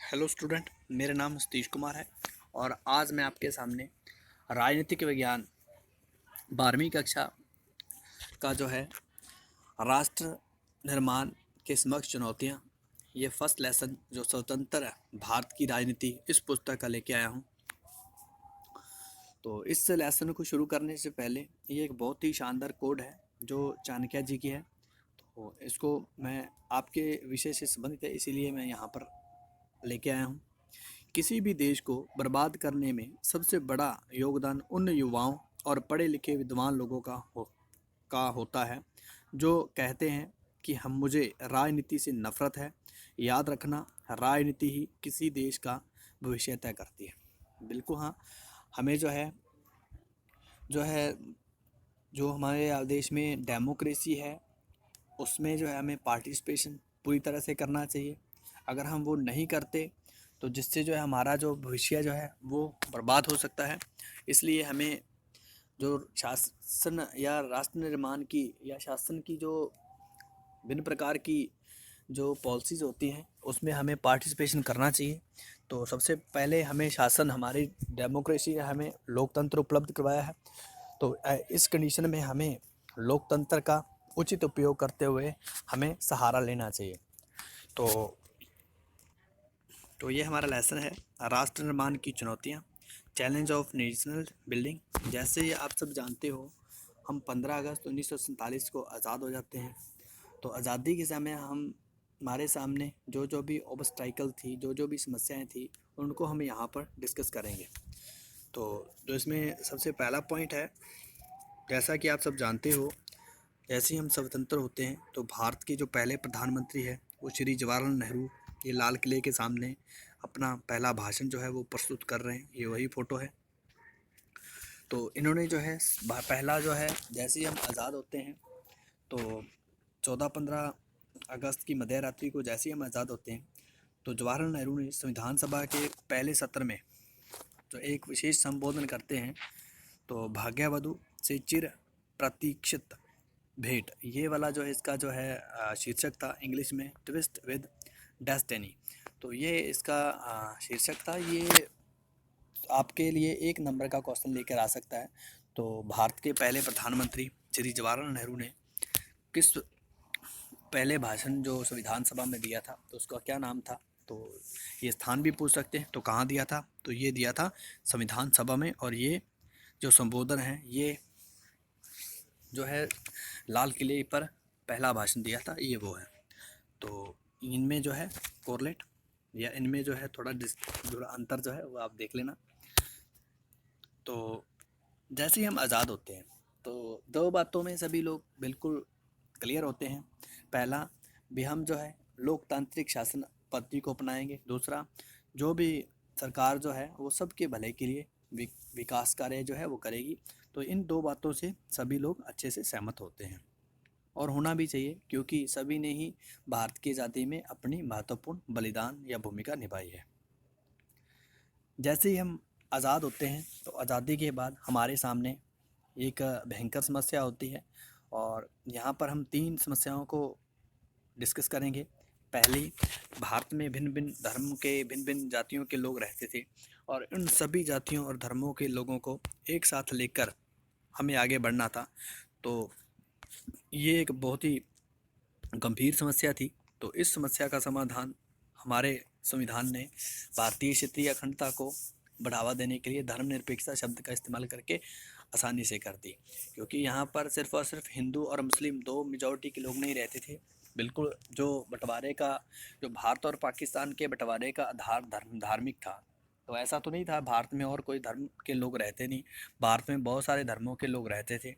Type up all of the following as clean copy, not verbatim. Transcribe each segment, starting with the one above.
Hello student, मेरा नाम सतीश कुमार है और आज मैं आपके सामने राजनीतिक विज्ञान 12वीं कक्षा का जो है राष्ट्र निर्माण के समक्ष चुनौतियाँ, ये फर्स्ट लेसन जो स्वतंत्र भारत की राजनीति इस पुस्तक का लेके आया हूँ। तो इस लेसन को शुरू करने से पहले ये एक बहुत ही शानदार कोड है जो चाणक्य जी की है। तो इसको मैं आपके विषय से संबंधित है, इसीलिए मैं यहाँ पर लेके आया हूँ। किसी भी देश को बर्बाद करने में सबसे बड़ा योगदान उन युवाओं और पढ़े लिखे विद्वान लोगों का होता है जो कहते हैं कि हम मुझे राजनीति से नफरत है। याद रखना, राजनीति ही किसी देश का भविष्य तय करती है। बिल्कुल हाँ, हमें जो है जो हमारे देश में डेमोक्रेसी है उसमें जो है हमें पार्टिसिपेशन पूरी तरह से करना चाहिए। अगर हम वो नहीं करते तो जिससे जो है हमारा जो भविष्य जो है वो बर्बाद हो सकता है। इसलिए हमें जो शासन या राष्ट्र निर्माण की या शासन की जो भिन्न प्रकार की जो पॉलिसीज़ होती हैं उसमें हमें पार्टिसिपेशन करना चाहिए। तो सबसे पहले हमें शासन, हमारी डेमोक्रेसी हमें लोकतंत्र उपलब्ध करवाया है। तो इस कंडीशन में हमें लोकतंत्र का उचित उपयोग करते हुए हमें सहारा लेना चाहिए। तो ये हमारा लेसन है, राष्ट्र निर्माण की चुनौतियाँ, चैलेंज ऑफ नेशनल बिल्डिंग। जैसे ये आप सब जानते हो, हम 15 अगस्त 1947 को आज़ाद हो जाते हैं। तो आज़ादी के समय हमारे सामने जो भी ऑब्स्टाइकल थी, जो भी समस्याएं थी, उनको हम यहाँ पर डिस्कस करेंगे। तो जो इसमें सबसे पहला पॉइंट है, जैसा कि आप सब जानते हो, जैसे ही हम स्वतंत्र होते हैं तो भारत के जो पहले प्रधानमंत्री है वो श्री जवाहरलाल नेहरू ये लाल किले के सामने अपना पहला भाषण जो है वो प्रस्तुत कर रहे हैं। ये वही फ़ोटो है। तो इन्होंने जो है पहला जो है, जैसे ही हम आज़ाद होते हैं तो 14-15 अगस्त की मध्य रात्रि को जैसे ही हम आज़ाद होते हैं तो जवाहरलाल नेहरू ने संविधान सभा के पहले सत्र में जो एक विशेष संबोधन करते हैं, तो भाग्यवधु से चिर प्रतीक्षित भेंट, ये वाला जो है इसका जो है शीर्षक था इंग्लिश में, ट्विस्ट विद डेस्टिनी। तो ये इसका शीर्षक था। ये आपके लिए 1 नंबर का क्वेश्चन लेकर आ सकता है। तो भारत के पहले प्रधानमंत्री श्री जवाहरलाल नेहरू ने किस पहले भाषण जो संविधान सभा में दिया था तो उसका क्या नाम था? तो ये स्थान भी पूछ सकते हैं। तो कहाँ दिया था? तो ये दिया था संविधान सभा में। और ये जो संबोधन है ये जो है लाल किले पर पहला भाषण दिया था, ये वो है। तो इनमें जो है कोरिलेट या इनमें जो है थोड़ा जो अंतर जो है वो आप देख लेना। तो जैसे ही हम आज़ाद होते हैं तो 2 बातों में सभी लोग बिल्कुल क्लियर होते हैं। पहला भी, हम जो है लोकतांत्रिक शासन पद्धति को अपनाएंगे। दूसरा, जो भी सरकार जो है वो सबके भले के लिए विकास कार्य जो है वो करेगी। तो इन 2 बातों से सभी लोग अच्छे से सहमत होते हैं और होना भी चाहिए, क्योंकि सभी ने ही भारत की आज़ादी में अपनी महत्वपूर्ण बलिदान या भूमिका निभाई है। जैसे ही हम आज़ाद होते हैं तो आज़ादी के बाद हमारे सामने एक भयंकर समस्या होती है और यहाँ पर हम 3 समस्याओं को डिस्कस करेंगे। पहली, भारत में भिन्न भिन्न धर्म के, भिन्न भिन्न जातियों के लोग रहते थे और उन सभी जातियों और धर्मों के लोगों को एक साथ लेकर हमें आगे बढ़ना था। तो ये एक बहुत ही गंभीर समस्या थी। तो इस समस्या का समाधान हमारे संविधान ने भारतीय क्षेत्रीय अखंडता को बढ़ावा देने के लिए धर्मनिरपेक्षता शब्द का इस्तेमाल करके आसानी से कर दी, क्योंकि यहाँ पर सिर्फ और सिर्फ हिंदू और मुस्लिम 2 मेजॉरिटी के लोग नहीं रहते थे। बिल्कुल जो बंटवारे का, जो भारत और पाकिस्तान के बंटवारे का आधार धार्मिक था, तो ऐसा तो नहीं था भारत में और कोई धर्म के लोग रहते नहीं। भारत में बहुत सारे धर्मों के लोग रहते थे।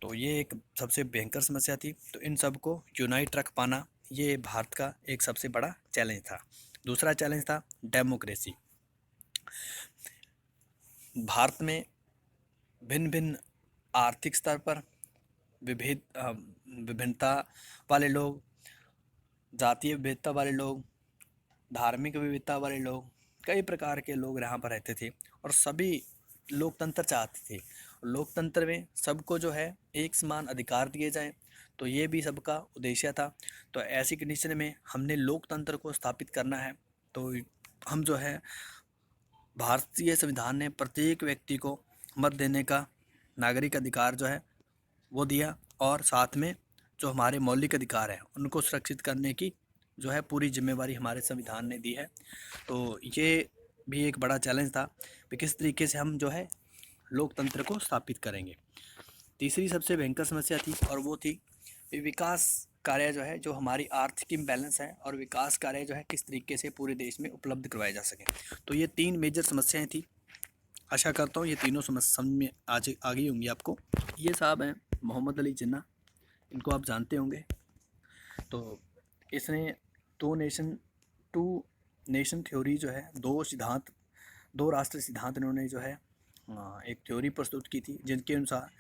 तो ये एक सबसे भयंकर समस्या थी। तो इन सब को यूनाइट रख पाना ये भारत का एक सबसे बड़ा चैलेंज था। दूसरा चैलेंज था डेमोक्रेसी। भारत में भिन्न भिन्न आर्थिक स्तर पर विभिन्नता वाले लोग, जातीय विविधता वाले लोग, धार्मिक विविधता वाले लोग, कई प्रकार के लोग यहाँ पर रहते थे और सभी लोकतंत्र चाहते थे। लोकतंत्र में सबको जो है एक समान अधिकार दिए जाएं, तो ये भी सबका उद्देश्य था। तो ऐसी कंडीशन में हमने लोकतंत्र को स्थापित करना है। तो हम जो है भारतीय संविधान ने प्रत्येक व्यक्ति को मत देने का नागरिक अधिकार जो है वो दिया, और साथ में जो हमारे मौलिक अधिकार हैं उनको सुरक्षित करने की जो है पूरी जिम्मेवारी हमारे संविधान ने दी है। तो ये भी एक बड़ा चैलेंज था कि किस तरीके से हम जो है लोकतंत्र को स्थापित करेंगे। तीसरी सबसे भयंकर समस्या थी, और वो थी विकास कार्य जो है, जो हमारी आर्थिक इम्बैलेंस है, और विकास कार्य जो है किस तरीके से पूरे देश में उपलब्ध करवाए जा सकें। तो ये 3 मेजर समस्याएं थी। आशा करता हूँ ये तीनों समस्या समझ में आज आ गई होंगी आपको। ये साहब हैं मोहम्मद अली जिन्ना, इनको आप जानते होंगे। तो इसने टू नेशन थ्योरी जो है, दो राष्ट्र सिद्धांत इन्होंने जो है एक थ्योरी प्रस्तुत की थी, जिनके अनुसार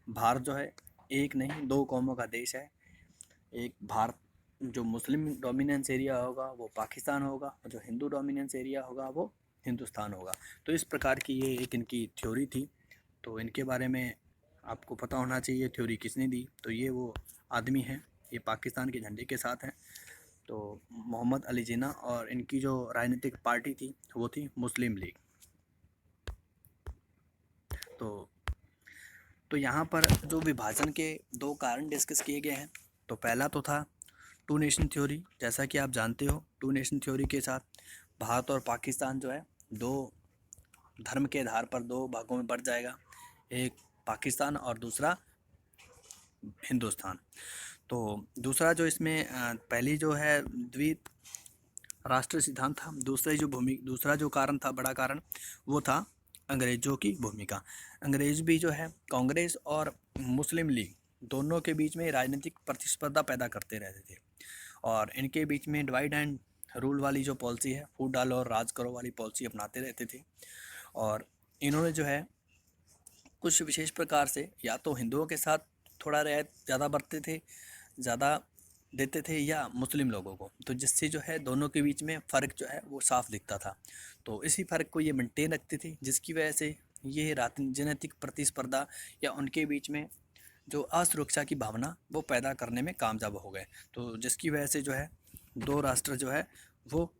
भारत जो है एक नहीं 2 कौमों का देश है। एक भारत जो मुस्लिम डोमिनेंस एरिया होगा वो पाकिस्तान होगा, और जो हिंदू डोमिनेंस एरिया होगा वो हिंदुस्तान होगा। तो इस प्रकार की ये एक इनकी थ्योरी थी। तो इनके बारे में आपको पता होना चाहिए थ्योरी किसने दी। तो ये वो आदमी हैं, ये पाकिस्तान के झंडे के साथ हैं। तो मोहम्मद अली जिन्ना, और इनकी जो राजनीतिक पार्टी थी वो थी मुस्लिम लीग। तो यहाँ पर जो विभाजन के 2 कारण डिस्कस किए गए हैं। तो पहला तो था टू नेशन थ्योरी। जैसा कि आप जानते हो, टू नेशन थ्योरी के साथ भारत और पाकिस्तान जो है 2 धर्म के आधार पर 2 भागों में बढ़ जाएगा, एक पाकिस्तान और दूसरा हिंदुस्तान। तो दूसरा जो इसमें पहली जो है द्वीप राष्ट्र सिद्धांत था। दूसरा जो कारण था, बड़ा कारण, वो था अंग्रेज़ों की भूमिका। अंग्रेज भी जो है कांग्रेस और मुस्लिम लीग दोनों के बीच में राजनीतिक प्रतिस्पर्धा पैदा करते रहते थे, और इनके बीच में डिवाइड एंड रूल वाली जो पॉलिसी है, फूट डालो और राज करो वाली पॉलिसी अपनाते रहते थे। और इन्होंने जो है कुछ विशेष प्रकार से या तो हिंदुओं के साथ थोड़ा रियायत ज़्यादा बरतते थे, ज़्यादा देते थे, या मुस्लिम लोगों को, तो जिससे जो है दोनों के बीच में फ़र्क जो है वो साफ दिखता था। तो इसी फ़र्क को ये मेंटेन रखते थे, जिसकी वजह से ये राजनीतिक प्रतिस्पर्धा या उनके बीच में जो असुरक्षा की भावना वो पैदा करने में कामयाब हो गए। तो जिसकी वजह से जो है 2 राष्ट्र जो है वो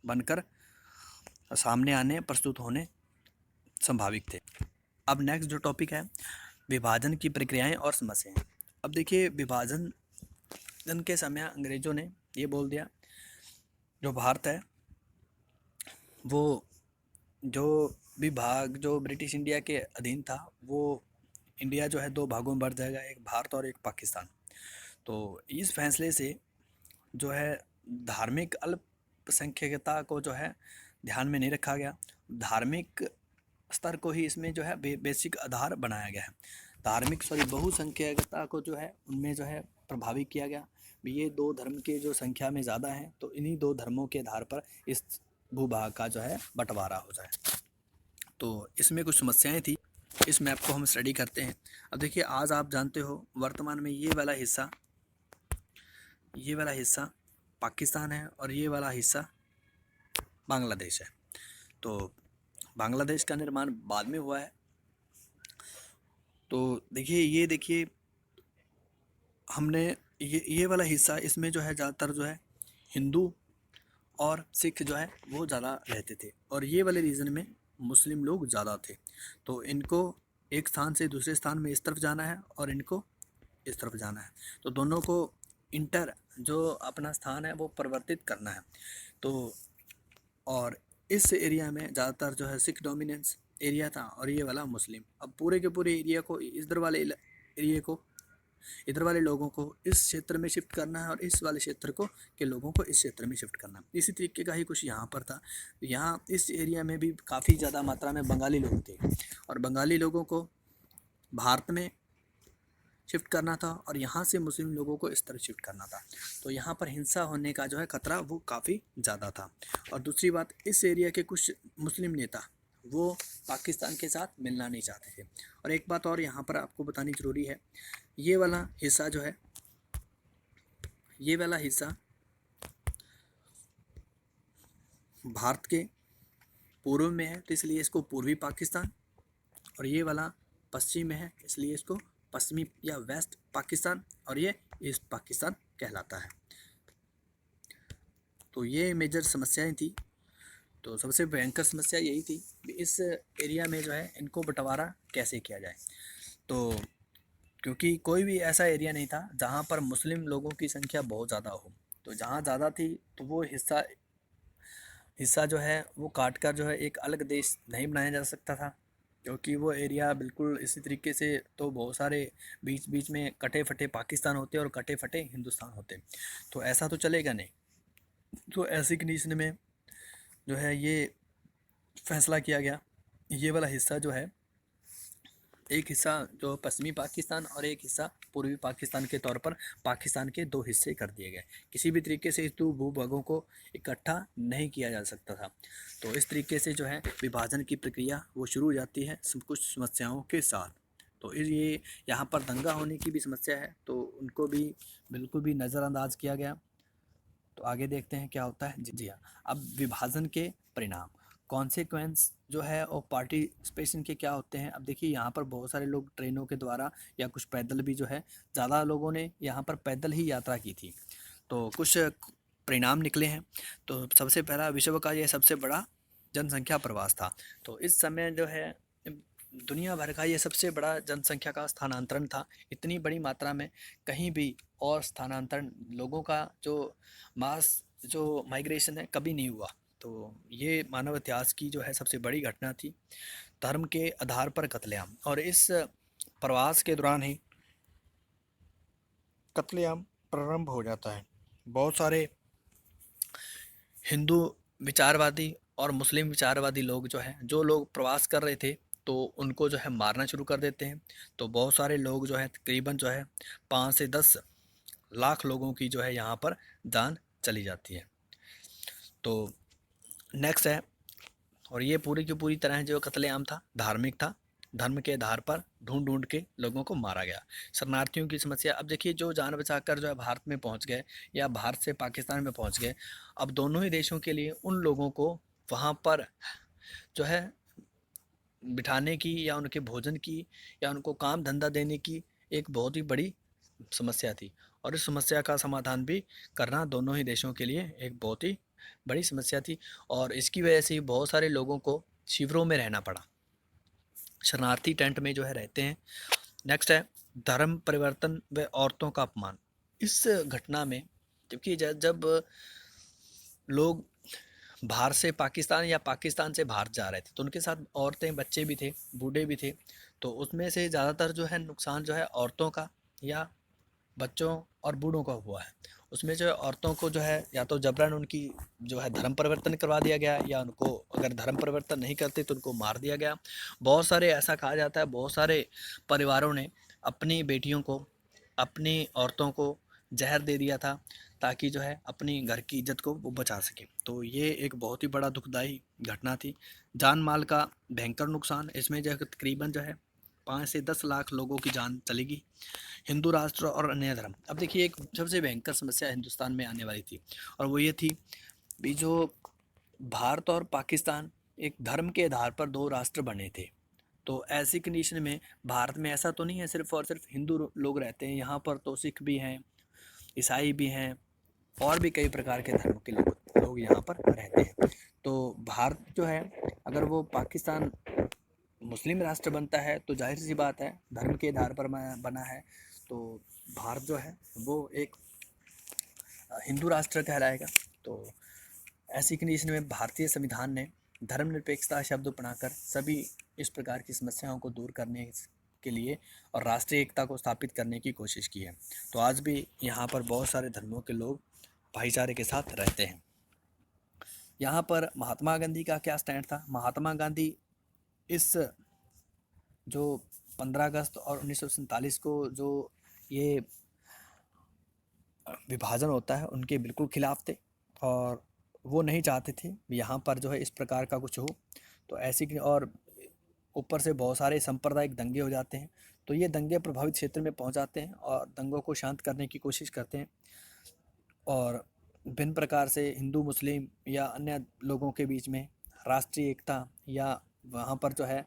बनकर सामने आने, प्रस्तुत होने संभावित थे। अब नेक्स्ट जो टॉपिक है, विभाजन की प्रक्रियाएं और समस्याएं। अब देखिए, विभाजन के समय अंग्रेज़ों ने ये बोल दिया, जो भारत है वो जो भी भाग जो ब्रिटिश इंडिया के अधीन था, वो इंडिया जो है 2 भागों में बढ़ जाएगा, एक भारत और एक पाकिस्तान। तो इस फैसले से जो है धार्मिक अल्पसंख्यकता को जो है ध्यान में नहीं रखा गया। धार्मिक स्तर को ही इसमें जो है बेसिक आधार बनाया गया है। बहुसंख्यकता को जो है उनमें जो है प्रभावित किया गया। ये 2 धर्म के जो संख्या में ज़्यादा हैं, तो इन्हीं 2 धर्मों के आधार पर इस भूभाग का जो है बंटवारा हो जाए। तो इसमें कुछ समस्याएं थी, इस मैप को हम स्टडी करते हैं। अब देखिए, आज आप जानते हो वर्तमान में ये वाला हिस्सा पाकिस्तान है, और ये वाला हिस्सा बांग्लादेश है। तो बांग्लादेश का निर्माण बाद में हुआ है। तो देखिए हमने ये वाला हिस्सा, इसमें जो है ज़्यादातर जो है हिंदू और सिख जो है वो ज़्यादा रहते थे, और ये वाले रीजन में मुस्लिम लोग ज़्यादा थे। तो इनको एक स्थान से दूसरे स्थान में इस तरफ जाना है, और इनको इस तरफ जाना है। तो दोनों को जो अपना स्थान है वो परिवर्तित करना है। तो और इस एरिया में ज़्यादातर जो है सिख डोमिनेंस एरिया था, और ये वाला मुस्लिम। अब पूरे के पूरे एरिया को इधर वाले लोगों को इस क्षेत्र में शिफ्ट करना है, और इस वाले क्षेत्र को के लोगों को इस क्षेत्र में शिफ्ट करना है। इसी तरीके का ही कुछ यहाँ पर था। यहाँ इस एरिया में भी काफ़ी ज़्यादा मात्रा में बंगाली लोग थे, और बंगाली लोगों को भारत में शिफ्ट करना था, और यहाँ से मुस्लिम लोगों को इस तरह शिफ्ट करना था। तो यहाँ पर हिंसा होने का जो है खतरा वो काफ़ी ज़्यादा था। और दूसरी बात, इस एरिया के कुछ मुस्लिम नेता वो पाकिस्तान के साथ मिलना नहीं चाहते थे। और एक बात और यहाँ पर आपको बतानी ज़रूरी है, ये वाला हिस्सा जो है, ये वाला हिस्सा भारत के पूर्व में है, तो इसलिए इसको पूर्वी पाकिस्तान, और ये वाला पश्चिम में है, इसलिए इसको पश्चिमी या वेस्ट पाकिस्तान, और ये ईस्ट पाकिस्तान कहलाता है। तो ये मेजर समस्याएं थी। तो सबसे भयंकर समस्या यही थी कि इस एरिया में जो है इनको बंटवारा कैसे किया जाए। तो क्योंकि कोई भी ऐसा एरिया नहीं था जहाँ पर मुस्लिम लोगों की संख्या बहुत ज़्यादा हो, तो जहाँ ज़्यादा थी तो वो हिस्सा हिस्सा जो है वो काट कर जो है एक अलग देश नहीं बनाया जा सकता था, क्योंकि वो एरिया बिल्कुल इसी तरीके से तो बहुत सारे बीच बीच में कटे फटे पाकिस्तान होते और कटे फटे हिंदुस्तान होते, तो ऐसा तो चलेगा नहीं। तो ऐसी कंडीशन में जो है ये फैसला किया गया, ये वाला हिस्सा जो है, एक हिस्सा जो पश्चिमी पाकिस्तान और एक हिस्सा पूर्वी पाकिस्तान के तौर पर पाकिस्तान के दो हिस्से कर दिए गए। किसी भी तरीके से इस दो भूभागों को इकट्ठा नहीं किया जा सकता था। तो इस तरीके से जो है विभाजन की प्रक्रिया वो शुरू हो जाती है कुछ समस्याओं के साथ। तो ये यहाँ पर दंगा होने की भी समस्या है, तो उनको भी बिल्कुल भी नज़रअंदाज किया गया। तो आगे देखते हैं क्या होता है। जी हाँ, अब विभाजन के परिणाम, कॉन्सिक्वेंस जो है और पार्टिसिपेशन के क्या होते हैं। अब देखिए यहाँ पर बहुत सारे लोग ट्रेनों के द्वारा या कुछ पैदल भी जो है, ज़्यादा लोगों ने यहाँ पर पैदल ही यात्रा की थी। तो कुछ परिणाम निकले हैं। तो सबसे पहला, विश्व का ये सबसे बड़ा जनसंख्या प्रवास था। तो इस समय जो है दुनिया भर का ये सबसे बड़ा जनसंख्या का स्थानांतरण था। इतनी बड़ी मात्रा में कहीं भी और स्थानांतरण लोगों का जो मास जो माइग्रेशन है कभी नहीं हुआ। तो ये मानव इतिहास की जो है सबसे बड़ी घटना थी। धर्म के आधार पर कत्लेआम, और इस प्रवास के दौरान ही कत्लेआम प्रारंभ हो जाता है। बहुत सारे हिंदू विचारवादी और मुस्लिम विचारवादी लोग जो हैं, जो लोग प्रवास कर रहे थे तो उनको जो है मारना शुरू कर देते हैं। तो बहुत सारे लोग जो है तकरीबन जो है 5 से 10 लाख लोगों की जो है यहाँ पर जान चली जाती है। तो नेक्स्ट है, और ये पूरी की पूरी तरह जो कत्लेआम था धार्मिक था। धर्म के आधार पर ढूंढ ढूंढ के लोगों को मारा गया। शरणार्थियों की समस्या, अब देखिए जो जान बचाकर जो है भारत में पहुंच गए या भारत से पाकिस्तान में पहुंच गए, अब दोनों ही देशों के लिए उन लोगों को वहाँ पर जो है बिठाने की या उनके भोजन की या उनको काम धंधा देने की एक बहुत ही बड़ी समस्या थी। और इस समस्या का समाधान भी करना दोनों ही देशों के लिए एक बहुत ही बड़ी समस्या थी। और इसकी वजह से बहुत सारे लोगों को शिविरों में रहना पड़ा, शरणार्थी टेंट में जो है रहते हैं। नेक्स्ट है, धर्म परिवर्तन व औरतों का अपमान। इस घटना में जबकि जब लोग बाहर से पाकिस्तान या पाकिस्तान से बाहर जा रहे थे तो उनके साथ औरतें बच्चे भी थे, बूढ़े भी थे। तो उसमें से ज़्यादातर जो है नुकसान जो है औरतों का या बच्चों और बूढ़ों का हुआ है। उसमें जो है औरतों को जो है या तो जबरन उनकी जो है धर्म परिवर्तन करवा दिया गया, या उनको अगर धर्म परिवर्तन नहीं करते तो उनको मार दिया गया। बहुत सारे ऐसा कहा जाता है, बहुत सारे परिवारों ने अपनी बेटियों को, अपनी औरतों को जहर दे दिया था ताकि जो है अपनी घर की इज्जत को वो बचा सके। तो ये एक बहुत ही बड़ा दुखदाई घटना थी। जान माल का भयंकर नुकसान, इसमें जो है तकरीबन जो है 5 से 10 लाख लोगों की जान चलेगी। हिंदू राष्ट्र और अन्य धर्म, अब देखिए एक सबसे भयंकर समस्या हिंदुस्तान में आने वाली थी, और वो ये थी भी जो भारत और पाकिस्तान एक धर्म के आधार पर दो राष्ट्र बने थे। तो ऐसी कंडीशन में भारत में ऐसा तो नहीं है सिर्फ और सिर्फ हिंदू लोग रहते हैं, यहाँ पर तो सिख भी हैं, ईसाई भी हैं, और भी कई प्रकार के धर्म के लोग यहाँ पर रहते हैं। तो भारत जो है अगर वो पाकिस्तान मुस्लिम राष्ट्र बनता है तो जाहिर सी बात है धर्म के आधार पर बना है, तो भारत जो है वो एक हिंदू राष्ट्र कहलाएगा। तो ऐसी कंडीशन में भारतीय संविधान ने धर्मनिरपेक्षता शब्द अपनाकर सभी इस प्रकार की समस्याओं को दूर करने के लिए और राष्ट्रीय एकता को स्थापित करने की कोशिश की है। तो आज भी यहाँ पर बहुत सारे धर्मों के लोग भाईचारे के साथ रहते हैं। यहाँ पर महात्मा गांधी का क्या स्टैंड था। महात्मा गांधी इस जो 15 अगस्त और 1947 को जो ये विभाजन होता है उनके बिल्कुल खिलाफ थे, और वो नहीं चाहते थे यहाँ पर जो है इस प्रकार का कुछ हो। तो ऐसी और ऊपर से बहुत सारे सांप्रदायिक दंगे हो जाते हैं, तो ये दंगे प्रभावित क्षेत्र में पहुँच जाते हैं और दंगों को शांत करने की कोशिश करते हैं, और भिन्न प्रकार से हिंदू मुस्लिम या अन्य लोगों के बीच में राष्ट्रीय एकता या वहाँ पर जो है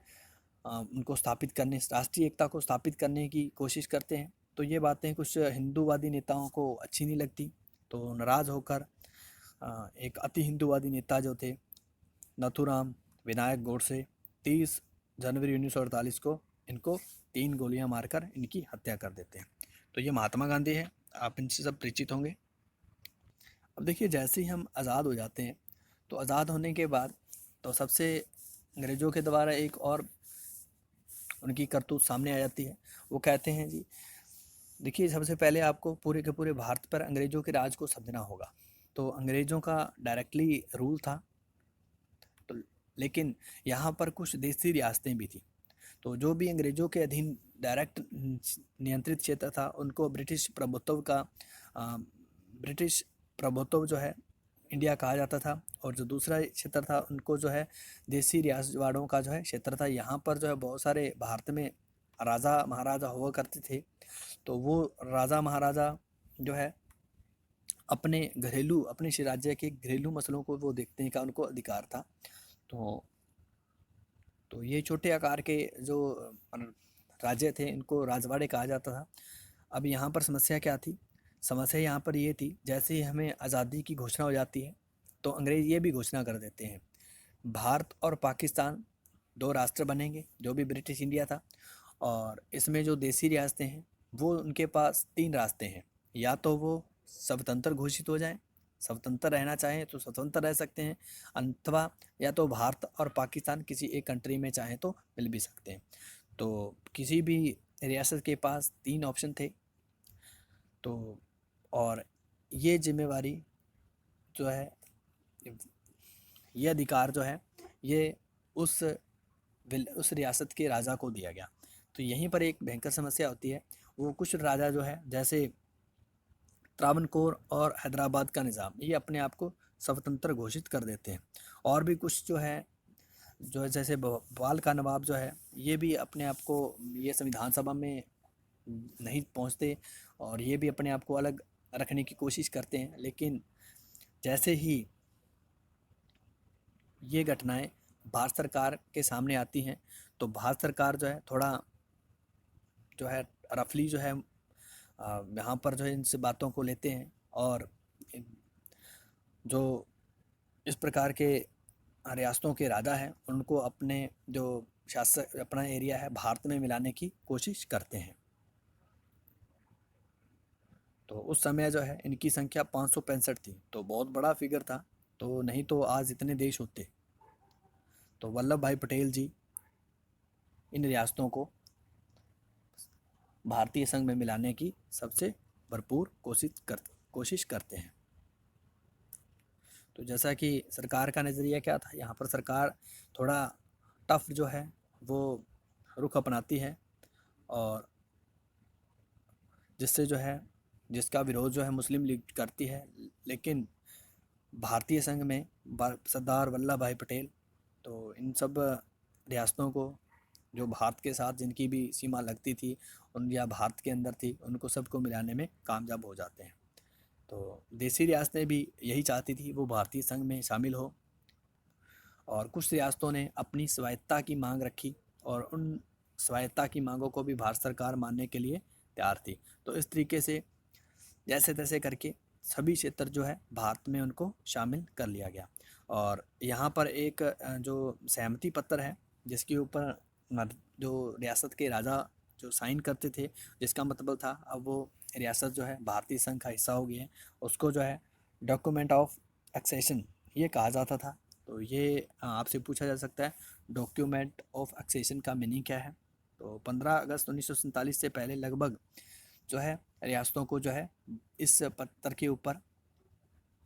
उनको स्थापित करने, राष्ट्रीय एकता को स्थापित करने की कोशिश करते हैं। तो ये बातें कुछ हिंदूवादी नेताओं को अच्छी नहीं लगती, तो नाराज़ होकर एक अति हिंदूवादी नेता जो थे नथुराम विनायक गोडसे 30 जनवरी 1948 को इनको 3 गोलियां मारकर इनकी हत्या कर देते हैं। तो ये महात्मा गांधी है, आप इनसे सब परिचित होंगे। अब देखिए जैसे ही हम आज़ाद हो जाते हैं तो आज़ाद होने के बाद तो सबसे अंग्रेज़ों के द्वारा एक और उनकी करतूत सामने आ जाती है। वो कहते हैं जी देखिए सबसे पहले आपको पूरे के पूरे भारत पर अंग्रेज़ों के राज को समझना होगा। तो अंग्रेज़ों का डायरेक्टली रूल था, तो लेकिन यहाँ पर कुछ देसी रियासतें भी थी। तो जो भी अंग्रेज़ों के अधीन डायरेक्ट नियंत्रित क्षेत्र था उनको ब्रिटिश प्रभुत्व जो है इंडिया कहा जाता था, और जो दूसरा क्षेत्र था उनको जो है देसी रियासतवाड़ों का जो है क्षेत्र था। यहाँ पर जो है बहुत सारे भारत में राजा महाराजा हुआ करते थे। तो वो राजा महाराजा जो है अपने राज्य के घरेलू मसलों को वो देखते हैं का उनको अधिकार था। तो ये छोटे आकार के जो राज्य थे इनको राजवाड़े कहा जाता था। अब यहाँ पर समस्या क्या थी? समस्या यहाँ पर ये थी जैसे ही हमें आज़ादी की घोषणा हो जाती है तो अंग्रेज़ ये भी घोषणा कर देते हैं भारत और पाकिस्तान 2 राष्ट्र बनेंगे, जो भी ब्रिटिश इंडिया था। और इसमें जो देसी रियासतें हैं वो उनके पास 3 रास्ते हैं, या तो वो स्वतंत्र घोषित हो जाएं, स्वतंत्र रहना चाहें तो स्वतंत्र रह सकते हैं, अथवा या तो भारत और पाकिस्तान किसी एक कंट्री में चाहें तो मिल भी सकते हैं। तो किसी भी रियासत के पास 3 ऑप्शन थे। तो और ये जिम्मेवारी जो है, ये अधिकार जो है ये उस रियासत के राजा को दिया गया। तो यहीं पर एक भयंकर समस्या होती है। वो कुछ राजा जो है जैसे त्रावणकोर और हैदराबाद का निज़ाम ये अपने आप को स्वतंत्र घोषित कर देते हैं, और भी कुछ जो है जैसे भोपाल का नवाब जो है ये भी अपने आप को ये संविधान सभा में नहीं पहुंचते, और ये भी अपने आप को अलग रखने की कोशिश करते हैं। लेकिन जैसे ही ये घटनाएं भारत सरकार के सामने आती हैं तो भारत सरकार जो है थोड़ा जो है रफली जो है यहाँ पर जो है इनसे बातों को लेते हैं, और जो इस प्रकार के रियासतों के राजा हैं उनको अपने जो शासक अपना एरिया है भारत में मिलाने की कोशिश करते हैं। तो उस समय जो है इनकी संख्या 565 थी, तो बहुत बड़ा फिगर था। तो नहीं तो आज इतने देश होते। तो वल्लभ भाई पटेल जी इन रियासतों को भारतीय संघ में मिलाने की सबसे भरपूर कोशिश करते हैं। तो जैसा कि सरकार का नज़रिया क्या था, यहाँ पर सरकार थोड़ा टफ जो है वो रुख अपनाती है, और जिससे जो है जिसका विरोध जो है मुस्लिम लीग करती है। लेकिन भारतीय संघ में सरदार वल्लभ भाई पटेल तो इन सब रियासतों को जो भारत के साथ जिनकी भी सीमा लगती थी उन या भारत के अंदर थी उनको सबको मिलाने में कामयाब हो जाते हैं। तो देसी रियासतें भी यही चाहती थी वो भारतीय संघ में शामिल हो, और कुछ रियासतों ने अपनी स्वायत्तता की मांग रखी, और उन स्वायत्तता की मांगों को भी भारत सरकार मानने के लिए तैयार थी। तो इस तरीके से जैसे तैसे करके सभी क्षेत्र जो है भारत में उनको शामिल कर लिया गया। और यहाँ पर एक जो सहमति पत्र है जिसके ऊपर जो रियासत के राजा जो साइन करते थे, जिसका मतलब था अब वो रियासत जो है भारतीय संघ का हिस्सा हो गई है, उसको जो है डॉक्यूमेंट ऑफ एक्सेशन ये कहा जाता था। तो ये आपसे पूछा जा सकता है डॉक्यूमेंट ऑफ एक्सेशन का मीनिंग क्या है। तो 15 अगस्त 1947 से पहले लगभग जो है रियासतों को जो है इस पत्र के ऊपर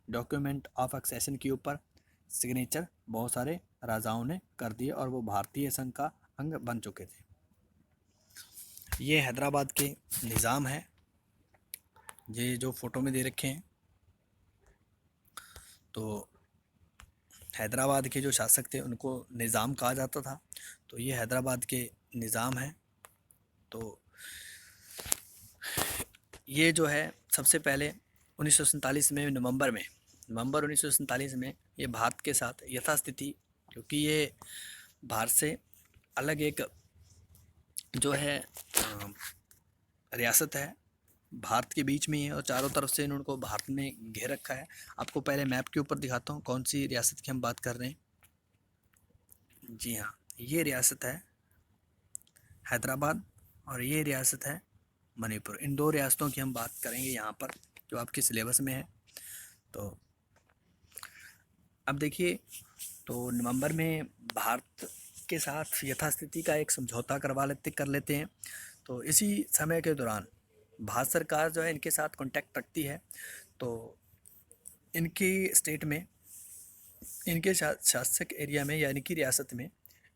डॉक्यूमेंट ऑफ एक्सेशन के ऊपर सिग्नेचर बहुत सारे राजाओं ने कर दिए, और वो भारतीय संघ का अंग बन चुके थे। ये हैदराबाद के निज़ाम है, ये जो फ़ोटो में दे रखे हैं। तो हैदराबाद के जो शासक थे उनको निज़ाम कहा जाता था। तो ये हैदराबाद के निज़ाम है। तो ये जो है सबसे पहले 1947 में नवंबर 1947 में ये भारत के साथ यथास्थिति, क्योंकि ये भारत से अलग एक जो है रियासत है, भारत के बीच में ही है और चारों तरफ से इन्होंने भारत में घेर रखा है। आपको पहले मैप के ऊपर दिखाता हूँ कौन सी रियासत की हम बात कर रहे हैं। जी हाँ, ये रियासत है हैदराबाद और ये रियासत है मणिपुर। इन दो रियासतों की हम बात करेंगे यहाँ पर जो आपके सिलेबस में है। तो अब देखिए, तो नवंबर में भारत के साथ यथास्थिति का एक समझौता कर लेते हैं। तो इसी समय के दौरान भारत सरकार जो है इनके साथ कांटेक्ट रखती है। तो इनकी स्टेट में, इनके शासक एरिया में या इनकी रियासत में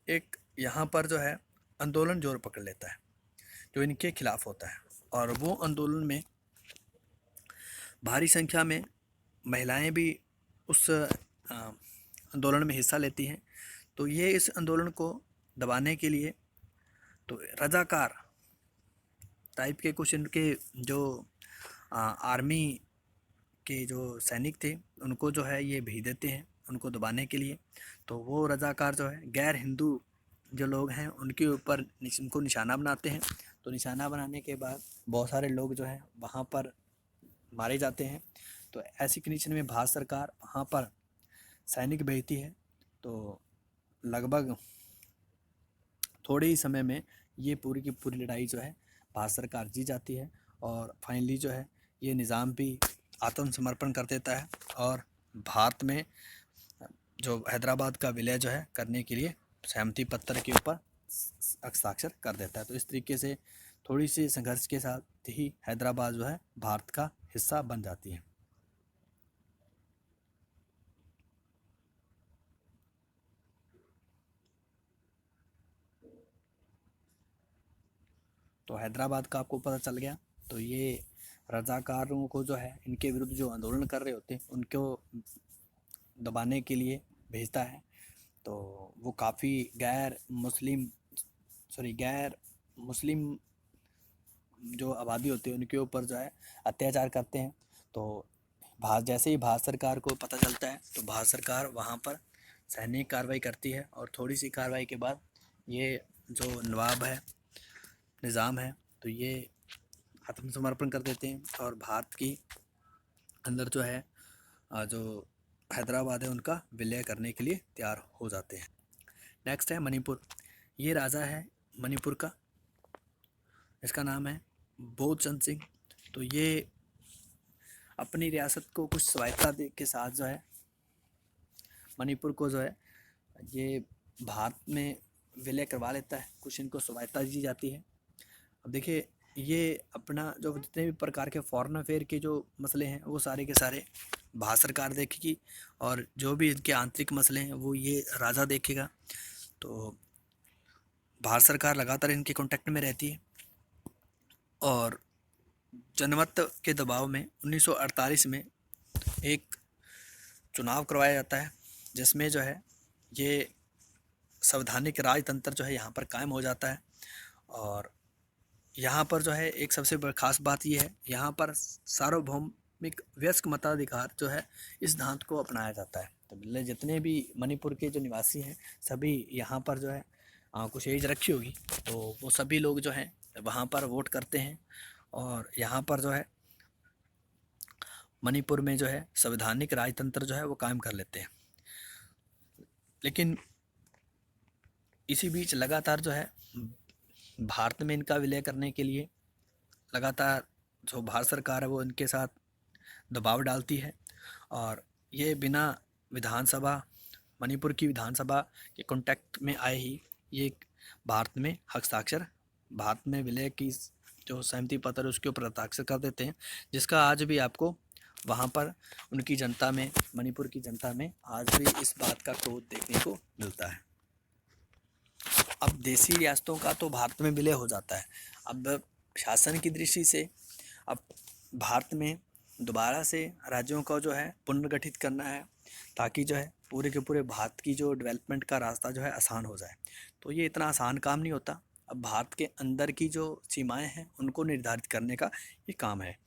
एक यहाँ पर जो है आंदोलन जोर पकड़ लेता है जो इनके खिलाफ होता है। और वो आंदोलन में भारी संख्या में महिलाएं भी उस आंदोलन में हिस्सा लेती हैं। तो ये इस आंदोलन को दबाने के लिए तो रजाकार टाइप के कुछ इनके जो आर्मी के जो सैनिक थे उनको जो है ये भेज देते हैं उनको दबाने के लिए। तो वो रजाकार जो है गैर हिंदू जो लोग हैं उनके ऊपर उनको निशाना बनाते हैं। तो निशाना बनाने के बाद बहुत सारे लोग जो हैं वहाँ पर मारे जाते हैं। तो ऐसी कंडीशन में भारत सरकार वहाँ पर सैनिक भेजती है। तो लगभग थोड़े ही समय में ये पूरी की पूरी लड़ाई जो है भारत सरकार जीत जाती है और फाइनली जो है ये निज़ाम भी आत्मसमर्पण कर देता है और भारत में जो हैदराबाद का विलय जो है करने के लिए सहमति पत्र के ऊपर हस्ताक्षर कर देता है। तो इस तरीके से थोड़ी सी संघर्ष के साथ ही हैदराबाद जो है भारत का हिस्सा बन जाती है। तो हैदराबाद का आपको पता चल गया। तो ये रजाकारों को जो है इनके विरुद्ध जो आंदोलन कर रहे होते हैं उनको दबाने के लिए भेजता है। तो वो काफ़ी गैर मुस्लिम जो आबादी होती है उनके ऊपर जो है अत्याचार करते हैं। तो जैसे ही भारत सरकार को पता चलता है तो भारत सरकार वहाँ पर सैनिक कार्रवाई करती है और थोड़ी सी कार्रवाई के बाद ये जो नवाब है, निज़ाम है, तो ये आत्मसमर्पण कर देते हैं और भारत की अंदर जो है जो हैदराबाद है उनका विलय करने के लिए तैयार हो जाते हैं। नेक्स्ट है मणिपुर। ये राजा है मणिपुर का, इसका नाम है बोधचंद सिंह। तो ये अपनी रियासत को कुछ स्वायत्तता के साथ जो है मणिपुर को जो है ये भारत में विलय करवा लेता है। कुछ इनको स्वायत्तता दी जाती है। अब देखिए, ये अपना जो जितने भी प्रकार के फॉरेन अफेयर के जो मसले हैं वो सारे के सारे भारत सरकार देखेगी और जो भी इनके आंतरिक मसले हैं वो ये राजा देखेगा। तो भारत सरकार लगातार इनके कांटेक्ट में रहती है और जनमत के दबाव में 1948 में एक चुनाव करवाया जाता है जिसमें जो है ये संवैधानिक राजतंत्र जो है यहाँ पर कायम हो जाता है। और यहाँ पर जो है एक सबसे खास बात ये है, यहाँ पर सार्वभौमिक वयस्क मताधिकार जो है इस सिद्धांत को अपनाया जाता है। तो जितने भी मणिपुर के जो निवासी हैं सभी यहाँ पर जो है कुछ एज रखी होगी तो वो सभी लोग जो हैं वहाँ पर वोट करते हैं और यहाँ पर जो है मणिपुर में जो है संवैधानिक राजतंत्र जो है वो कायम कर लेते हैं। लेकिन इसी बीच लगातार जो है भारत में इनका विलय करने के लिए लगातार जो भारत सरकार है वो इनके साथ दबाव डालती है और ये बिना विधानसभा, मणिपुर की विधानसभा के कांटेक्ट में आए ही ये भारत में भारत में विलय की जो सहमति पत्र उसके ऊपर हस्ताक्षर कर देते हैं, जिसका आज भी आपको वहाँ पर उनकी जनता में, मणिपुर की जनता में आज भी इस बात का क्रोध देखने को मिलता है। अब देसी रियासतों का तो भारत में विलय हो जाता है। अब शासन की दृष्टि से अब भारत में दोबारा से राज्यों का जो है पुनर्गठित करना है ताकि जो है पूरे के पूरे भारत की जो डेवलपमेंट का रास्ता जो है आसान हो जाए। तो ये इतना आसान काम नहीं होता। अब भारत के अंदर की जो सीमाएं हैं उनको निर्धारित करने का ये काम है।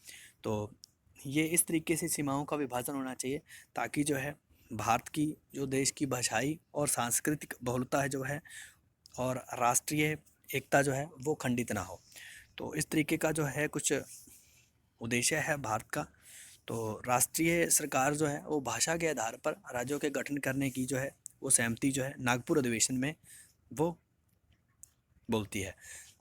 तो ये इस तरीके से सीमाओं का विभाजन होना चाहिए ताकि जो है भारत की जो देश की भाषाई और सांस्कृतिक बहुलता है जो है और राष्ट्रीय एकता जो है वो खंडित ना हो। तो इस तरीके का जो है कुछ उद्देश्य है भारत का। तो राष्ट्रीय सरकार जो है वो भाषा के आधार पर राज्यों के गठन करने की जो है वो सहमति जो है नागपुर अधिवेशन में वो बोलती है।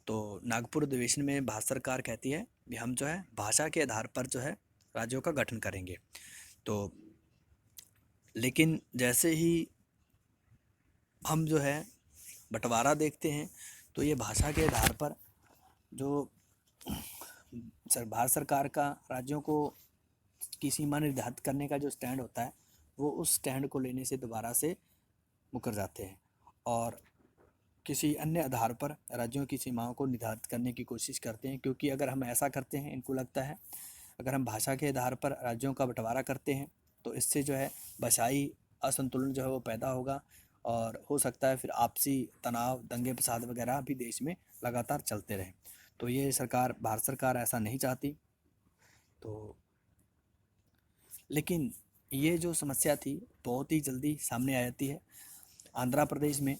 तो नागपुर अधिवेशन में भारत सरकार कहती है कि हम जो है भाषा के आधार पर जो है राज्यों का गठन करेंगे। तो लेकिन जैसे ही हम जो है बंटवारा देखते हैं तो ये भाषा के आधार पर जो भारत सरकार का राज्यों को की सीमा निर्धारित करने का जो स्टैंड होता है वो उस स्टैंड को लेने से दोबारा से मुकर जाते हैं और किसी अन्य आधार पर राज्यों की सीमाओं को निर्धारित करने की कोशिश करते हैं। क्योंकि अगर हम ऐसा करते हैं, इनको लगता है अगर हम भाषा के आधार पर राज्यों का बंटवारा करते हैं तो इससे जो है भाषाई असंतुलन जो है वो पैदा होगा और हो सकता है फिर आपसी तनाव, दंगे फसाद वगैरह भी देश में लगातार चलते रहें। तो ये सरकार, भारत सरकार ऐसा नहीं चाहती। तो लेकिन ये जो समस्या थी बहुत ही जल्दी सामने आ जाती है। आंध्र प्रदेश में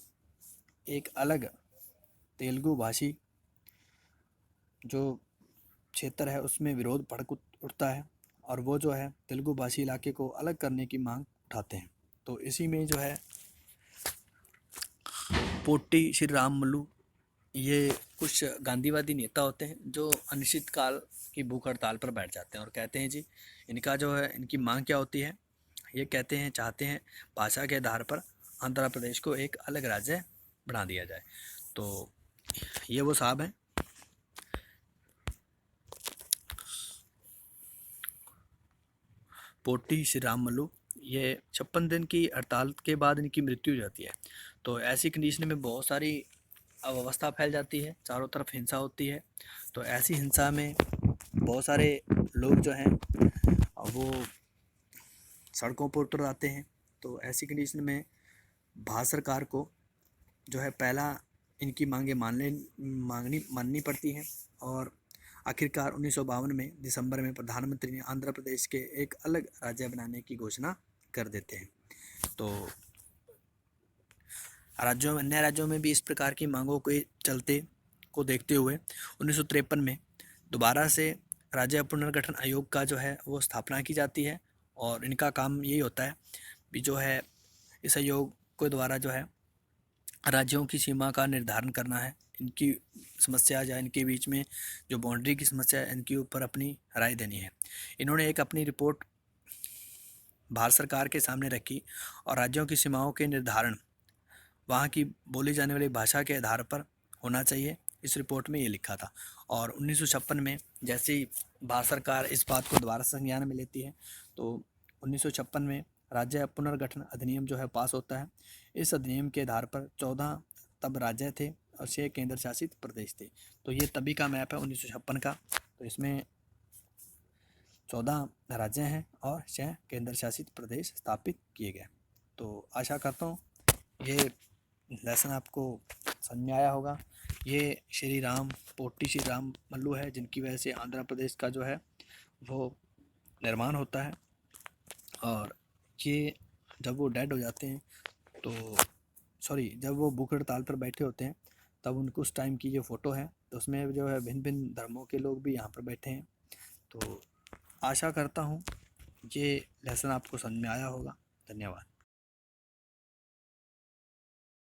एक अलग तेलुगु भाषी जो क्षेत्र है उसमें विरोध भड़क उठता है और वो जो है तेलुगु भाषी इलाके को अलग करने की मांग उठाते हैं। तो इसी में जो है पोट्टी श्रीरामुलु, ये कुछ गांधीवादी नेता होते हैं जो अनिश्चित काल की भूख हड़ताल पर बैठ जाते हैं और कहते हैं जी इनका जो है इनकी मांग क्या होती है। ये कहते हैं, चाहते हैं भाषा के आधार पर आंध्र प्रदेश को एक अलग राज्य बना दिया जाए। तो ये वो साहब हैं। पोट्टी श्रीरामुलु, ये 56 दिन की हड़ताल के बाद इनकी मृत्यु हो जाती है। तो ऐसी कंडीशन में बहुत सारी अव्यवस्था फैल जाती है, चारों तरफ हिंसा होती है। तो ऐसी हिंसा में बहुत सारे लोग जो हैं वो सड़कों पर उतर आते हैं। तो ऐसी कंडीशन में भारत सरकार को जो है पहला इनकी मांगें माननी पड़ती हैं और आखिरकार 1952 में दिसंबर में प्रधानमंत्री ने आंध्र प्रदेश के एक अलग राज्य बनाने की घोषणा कर देते हैं। तो अन्य राज्यों में भी इस प्रकार की मांगों के चलते को देखते हुए 1953 में दोबारा से राज्य पुनर्गठन आयोग का जो है वो स्थापना की जाती है और इनका काम यही होता है भी जो है इस आयोग के द्वारा जो है राज्यों की सीमा का निर्धारण करना है, इनकी समस्या या इनके बीच में जो बाउंड्री की समस्या है इनके ऊपर अपनी राय देनी है। इन्होंने एक अपनी रिपोर्ट भारत सरकार के सामने रखी और राज्यों की सीमाओं के निर्धारण वहाँ की बोली जाने वाली भाषा के आधार पर होना चाहिए, इस रिपोर्ट में ये लिखा था। और 1956 में जैसे ही भारत सरकार इस बात को दोबारा संज्ञान में लेती है तो 1956 में राज्य पुनर्गठन अधिनियम जो है पास होता है। इस अधिनियम के आधार पर 14 तब राज्य थे और 6 केंद्र शासित प्रदेश थे। तो ये तभी का मैप है 1956 का। तो इसमें 14 राज्य हैं और 6 केंद्र शासित प्रदेश स्थापित किए गए। तो आशा करता हूँ ये लेसन आपको समझ में आया होगा। ये पोट्टी श्रीरामुलु है जिनकी वजह से आंध्र प्रदेश का जो है वो निर्माण होता है। और ये जब वो डेड हो जाते हैं तो जब वो भूख हड़ताल पर बैठे होते हैं तब उनको उस टाइम की जो फ़ोटो है तो उसमें जो है भिन्न भिन्न धर्मों के लोग भी यहाँ पर बैठे हैं। तो आशा करता हूँ ये लेसन आपको समझ में आया होगा। धन्यवाद।